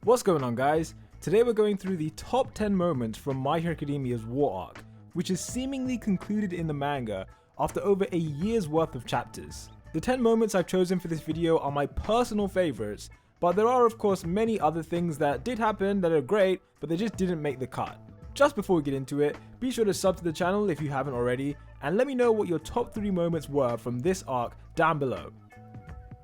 What's going on, guys? Today we're going through the top 10 moments from My Hero Academia's War arc, which is seemingly concluded in the manga after over a year's worth of chapters. The 10 moments I've chosen for this video are my personal favorites, but there are of course many other things that did happen that are great, but they just didn't make the cut. Just before we get into it, be sure to sub to the channel if you haven't already, and let me know what your top 3 moments were from this arc down below.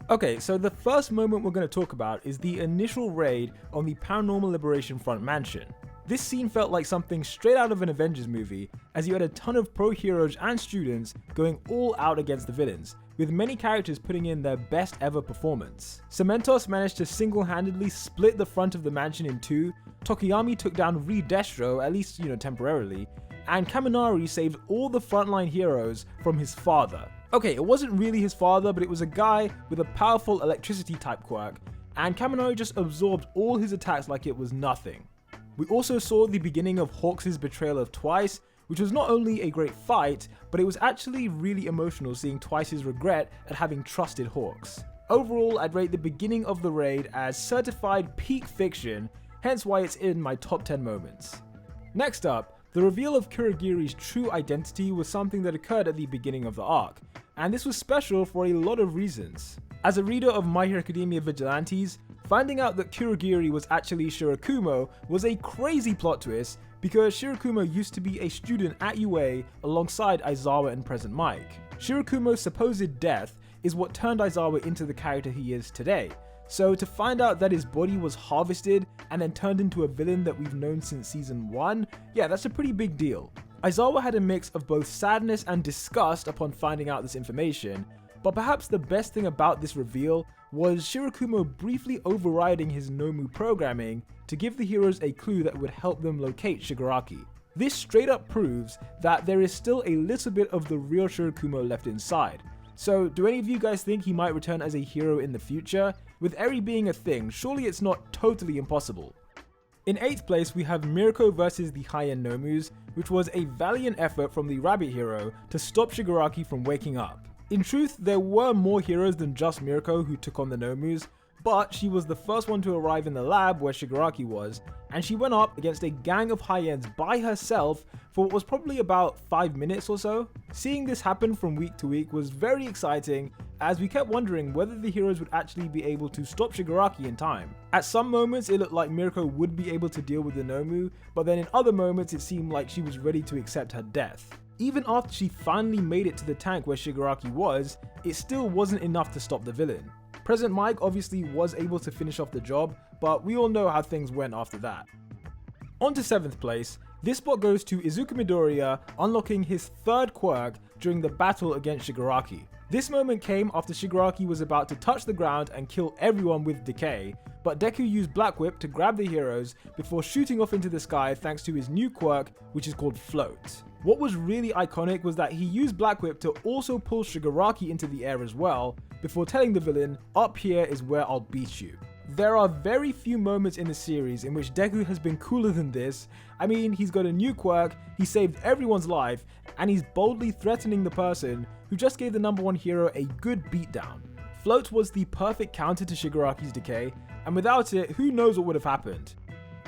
Okay, so the first moment we're going to talk about is the initial raid on the Paranormal Liberation Front mansion. This scene felt like something straight out of an Avengers movie, as you had a ton of pro heroes and students going all out against the villains, with many characters putting in their best ever performance. Cementoss managed to single-handedly split the front of the mansion in two, Tokoyami took down re-destro, at least temporarily, and Kaminari saved all the frontline heroes from his father. Okay, it wasn't really his father, but it was a guy with a powerful electricity type quirk, and Kaminari just absorbed all his attacks like it was nothing. We also saw the beginning of Hawks' betrayal of Twice, which was not only a great fight, but it was actually really emotional seeing Twice's regret at having trusted Hawks. Overall, I'd rate the beginning of the raid as certified peak fiction, hence why it's in my top 10 moments. Next up, the reveal of Kurogiri's true identity was something that occurred at the beginning of the arc, and this was special for a lot of reasons. As a reader of My Hero Academia Vigilantes, finding out that Kurogiri was actually Shirakumo was a crazy plot twist because Shirakumo used to be a student at UA alongside Aizawa and Present Mike. Shirakumo's supposed death is what turned Aizawa into the character he is today, so to find out that his body was harvested and then turned into a villain that we've known since season 1, yeah, that's a pretty big deal. Aizawa had a mix of both sadness and disgust upon finding out this information, but perhaps the best thing about this reveal was Shirakumo briefly overriding his Nomu programming to give the heroes a clue that would help them locate Shiguraki. This straight up proves that there is still a little bit of the real Shirakumo left inside. So do any of you guys think he might return as a hero in the future? With Eri being a thing, surely it's not totally impossible. In 8th place, we have Mirko versus the high-end Nomus, which was a valiant effort from the rabbit hero to stop Shiguraki from waking up. In truth, there were more heroes than just Mirko who took on the Nomus, but she was the first one to arrive in the lab where Shiguraki was, and she went up against a gang of high-ends by herself for what was probably about 5 minutes or so. Seeing this happen from week to week was very exciting, as we kept wondering whether the heroes would actually be able to stop Shiguraki in time. At some moments it looked like Mirko would be able to deal with the Nomu, but then in other moments it seemed like she was ready to accept her death. Even after she finally made it to the tank where Shiguraki was, it still wasn't enough to stop the villain. Present Mike obviously was able to finish off the job, but we all know how things went after that. On to 7th place, this spot goes to Izuku Midoriya unlocking his 3rd quirk during the battle against Shiguraki. This moment came after Shiguraki was about to touch the ground and kill everyone with decay, but Deku used Black Whip to grab the heroes before shooting off into the sky thanks to his new quirk, which is called Float. What was really iconic was that he used Black Whip to also pull Shiguraki into the air as well, before telling the villain, "Up here is where I'll beat you." There are very few moments in the series in which Deku has been cooler than this. I mean, he's got a new quirk, he saved everyone's life, and he's boldly threatening the person who just gave the #1 hero a good beatdown. Float was the perfect counter to Shiguraki's decay, and without it, who knows what would have happened.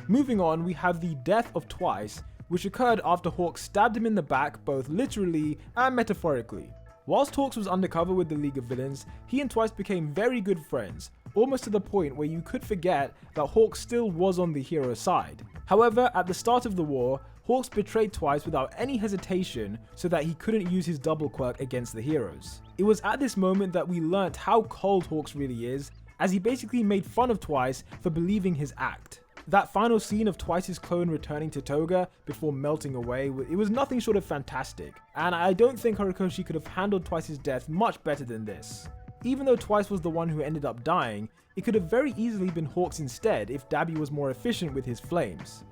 Moving on, we have the death of Twice, which occurred after Hawks stabbed him in the back both literally and metaphorically. Whilst Hawks was undercover with the League of Villains, he and Twice became very good friends, almost to the point where you could forget that Hawks still was on the hero's side. However, at the start of the war, Hawks betrayed Twice without any hesitation so that he couldn't use his double quirk against the heroes. It was at this moment that we learnt how cold Hawks really is, as he basically made fun of Twice for believing his act. That final scene of Twice's clone returning to Toga before melting away, it was nothing short of fantastic, and I don't think Horikoshi could have handled Twice's death much better than this. Even though Twice was the one who ended up dying, it could have very easily been Hawks instead if Dabi was more efficient with his flames.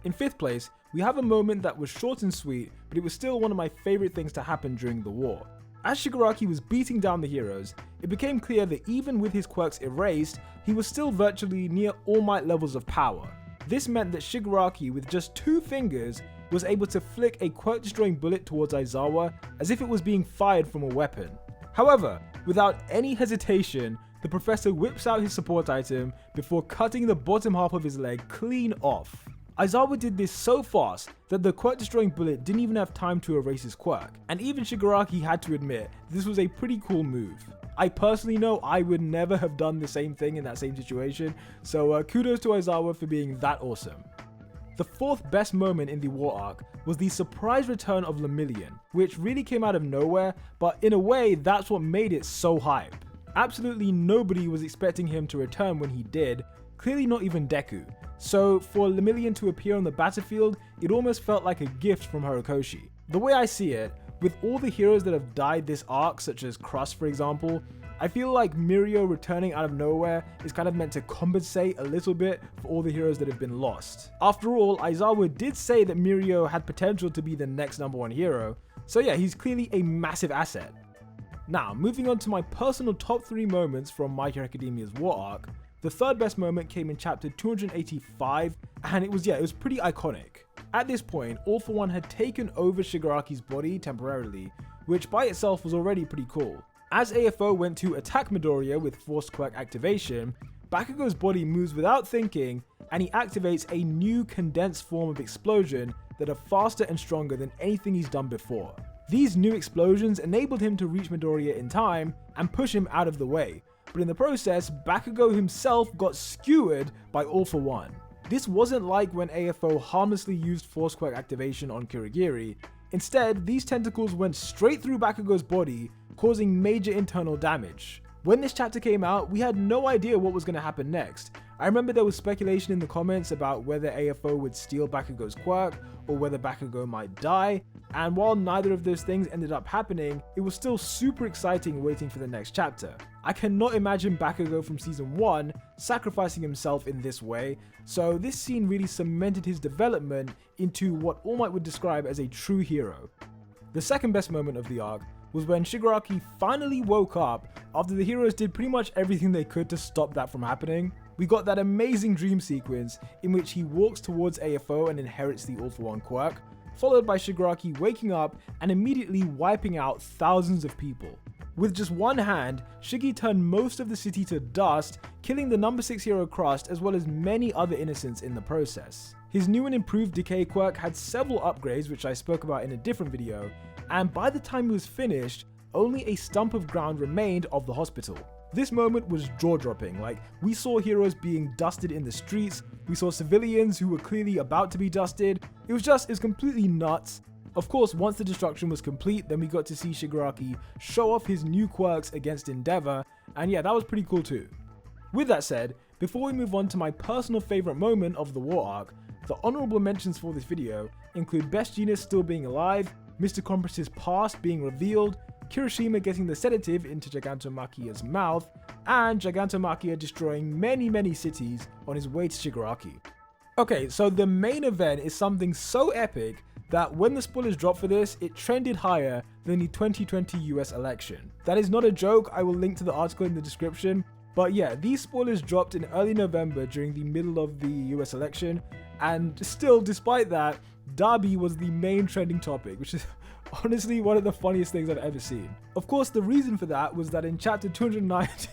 In 5th place, we have a moment that was short and sweet, but it was still one of my favourite things to happen during the war. As Shiguraki was beating down the heroes, it became clear that even with his quirks erased, he was still virtually near All Might levels of power. This meant that Shiguraki, with just 2 fingers, was able to flick a quirk-destroying bullet towards Aizawa as if it was being fired from a weapon. However, without any hesitation, the professor whips out his support item before cutting the bottom half of his leg clean off. Aizawa did this so fast that the quirk destroying bullet didn't even have time to erase his quirk, and even Shiguraki had to admit this was a pretty cool move. I personally know I would never have done the same thing in that same situation, so kudos to Aizawa for being that awesome. The fourth best moment in the war arc was the surprise return of Lemilian, which really came out of nowhere, but in a way that's what made it so hype. Absolutely nobody was expecting him to return when he did, clearly not even Deku. So for Lemilian to appear on the battlefield, it almost felt like a gift from Horikoshi. The way I see it, with all the heroes that have died this arc, such as Crust for example, I feel like Mirko returning out of nowhere is kind of meant to compensate a little bit for all the heroes that have been lost. After all, Aizawa did say that Mirko had potential to be the next #1 hero, so yeah, he's clearly a massive asset. Now, moving on to my personal top 3 moments from My Hero Academia's war arc, the third best moment came in chapter 285, and it was pretty iconic. At this point, All For One had taken over Shiguraki's body temporarily, which by itself was already pretty cool. As AFO went to attack Midoriya with Force Quirk activation, Bakugo's body moves without thinking, and he activates a new condensed form of explosion that are faster and stronger than anything he's done before. These new explosions enabled him to reach Midoriya in time and push him out of the way, but in the process, Bakugo himself got skewered by All For One. This wasn't like when AFO harmlessly used Force Quirk activation on Kurogiri. Instead, these tentacles went straight through Bakugo's body, causing major internal damage. When this chapter came out, we had no idea what was going to happen next. I remember there was speculation in the comments about whether AFO would steal Bakugo's quirk or whether Bakugo might die, and while neither of those things ended up happening, it was still super exciting waiting for the next chapter. I cannot imagine Bakugo from season 1 sacrificing himself in this way, so this scene really cemented his development into what All Might would describe as a true hero. The second best moment of the arc was when Shiguraki finally woke up after the heroes did pretty much everything they could to stop that from happening. We got that amazing dream sequence in which he walks towards AFO and inherits the All For One quirk, followed by Shiguraki waking up and immediately wiping out thousands of people. With just one hand, Shiggy turned most of the city to dust, killing the number 6 hero Crust as well as many other innocents in the process. His new and improved Decay quirk had several upgrades which I spoke about in a different video, and by the time he was finished, only a stump of ground remained of the hospital. This moment was jaw-dropping, like we saw heroes being dusted in the streets, we saw civilians who were clearly about to be dusted, it was completely nuts. Of course, once the destruction was complete, then we got to see Shiguraki show off his new quirks against Endeavor, and yeah, that was pretty cool too. With that said, before we move on to my personal favourite moment of the war arc, the honourable mentions for this video include Best Genius still being alive, Mr. Compress's past being revealed, Kirishima getting the sedative into Gigantomachia's mouth, and Gigantomachia destroying many cities on his way to Shiguraki. Okay, so the main event is something so epic that when the spoilers dropped for this, it trended higher than the 2020 US election. That is not a joke, I will link to the article in the description, but yeah, these spoilers dropped in early November during the middle of the US election, and still, despite that, Derby was the main trending topic, which is honestly one of the funniest things I've ever seen. Of course, the reason for that was that in chapter 290,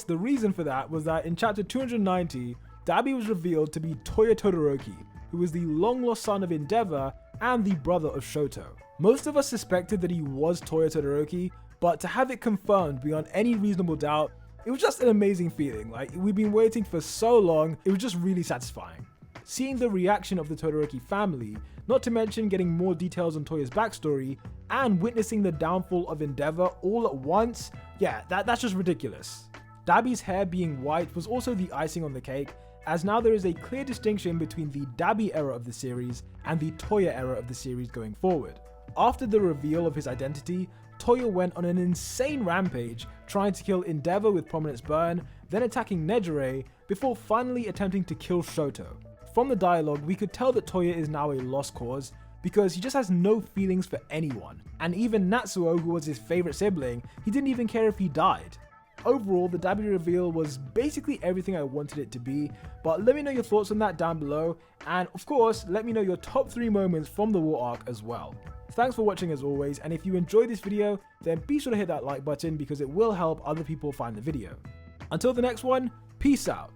the reason for that was that in chapter 290, Derby was revealed to be Toya Todoroki, who was the long-lost son of Endeavor and the brother of Shoto. Most of us suspected that he was Toya Todoroki, but to have it confirmed beyond any reasonable doubt, it was just an amazing feeling. Like, we've been waiting for so long, it was just really satisfying. Seeing the reaction of the Todoroki family, not to mention getting more details on Toya's backstory, and witnessing the downfall of Endeavor all at once, yeah, that's just ridiculous. Dabi's hair being white was also the icing on the cake, as now there is a clear distinction between the Dabi era of the series and the Toya era of the series going forward. After the reveal of his identity, Toya went on an insane rampage, trying to kill Endeavor with Prominence Burn, then attacking Nejire, before finally attempting to kill Shoto. From the dialogue, we could tell that Toya is now a lost cause, because he just has no feelings for anyone, and even Natsuo, who was his favourite sibling, he didn't even care if he died. overall the Dabi reveal was basically everything I wanted it to be, but let me know your thoughts on that down below, and of course let me know your top 3 moments from the war arc as well. Thanks for watching as always, and if you enjoyed this video, then be sure to hit that like button because it will help other people find the video. Until the next one, peace out.